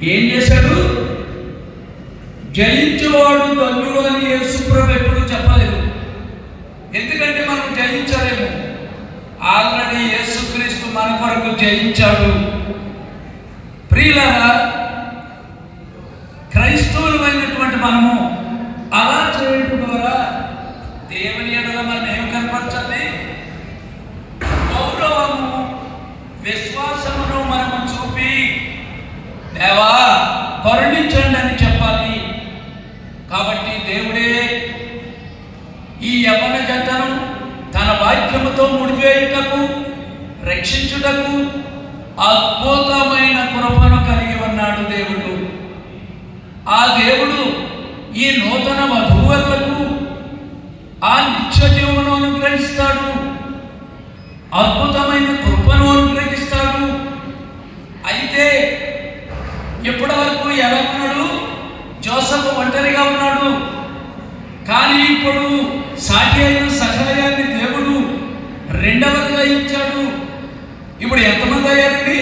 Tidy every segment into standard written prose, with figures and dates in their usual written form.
ఏం చేశాడు? జయించేవాడు ధన్యుడు అని యేసుప్రభు ఎప్పుడు చెప్పలేదు. ఎందుకంటే మనం జయించలేము. ఆల్రెడీ యేసుక్రీస్తు మన కొరకు జయించాడు. ప్రియులారా, క్రైస్తవులమైనటువంటి మనము అలా చేయడం ద్వారా దేవుని ఎడల మనం ఏం కనపరచాలి? గౌరవము, విశ్వాసమును మనము చూపి దేవా కరుణించండి అని చెప్పాలి. కాబట్టి దేవుడే ఈ యవ్వన జంటను తన వాక్యముతో ముడివేయుటకు, రక్షించుటకు అద్భుతమైన కృపను కలిగి ఉన్నాడు దేవుడు. ఆ దేవుడు ఈ నూతన వధూవరులకు ఆ నిత్య జీవమును అనుగ్రహిస్తాడు, అద్భుతమైన కృపను అనుగ్రహిస్తాడు. అయితే ఇప్పటి వరకు ఎలా ఉన్నాడు? జోసెఫ్ ఒంటరిగా ఉన్నాడు. కానీ ఇప్పుడు సాటి అయిన సకలయాన్ని దేవుడు రెండవదిగా ఇచ్చాడు. ఇప్పుడు ఎంతమంది అయ్యారండి?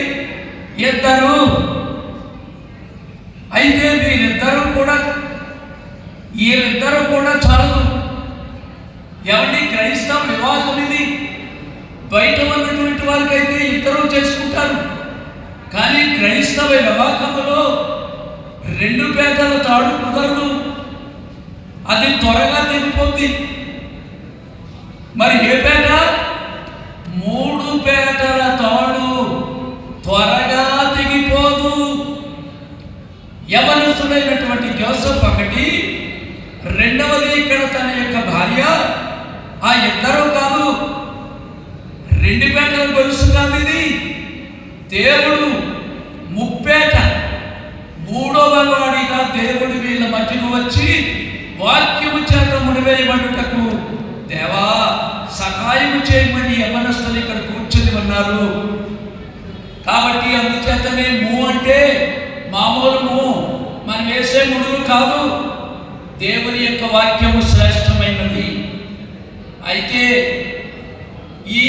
ఇద్దరు. అయితే వీళ్ళిద్దరూ కూడా చాలదు. ఎవరి క్రైస్తవ వివాహం ఇది బయట ఉన్నటువంటి వారికైతే ఇద్దరు చేసుకుంటారు. కానీ క్రైస్తవ వివాహంలో 2 పేటల తాడు కుదరదు, అది త్వరగా తెగిపోద్ది. మరి ఏ పేట? 3 పేటల తాడు త్వరగా తెగిపోదు. యవనస్తుడైనటువంటి జోసెఫ్ ఒకటి, రెండవది ఇక్కడ తన యొక్క భార్య. ఆ ఇద్దరు కాదు, 2 పేటల గొలుసు కాదు ఇది. దేవుడు ముప్పేట, 3వ వాడిగా దేవుడు వీళ్ళ మధ్యకు వచ్చి వాక్యము చేత ముడివేయబడుటకు దేవా సహాయము చేయమని యవనస్తులు ఇక్కడ కూర్చొని ఉన్నారు. కాబట్టి అందుచేతనే అంటే మామూలు మనం వేసే ముడులు కాదు, దేవుని యొక్క వాక్యము శ్రేష్టమైనది. అయితే ఈ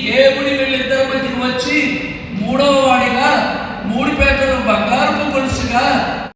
దేవుడి వీళ్ళిద్దరి మధ్యకు వచ్చి 3వ వాడిగా 3 పేటలు బంగారపు గొలుసుగా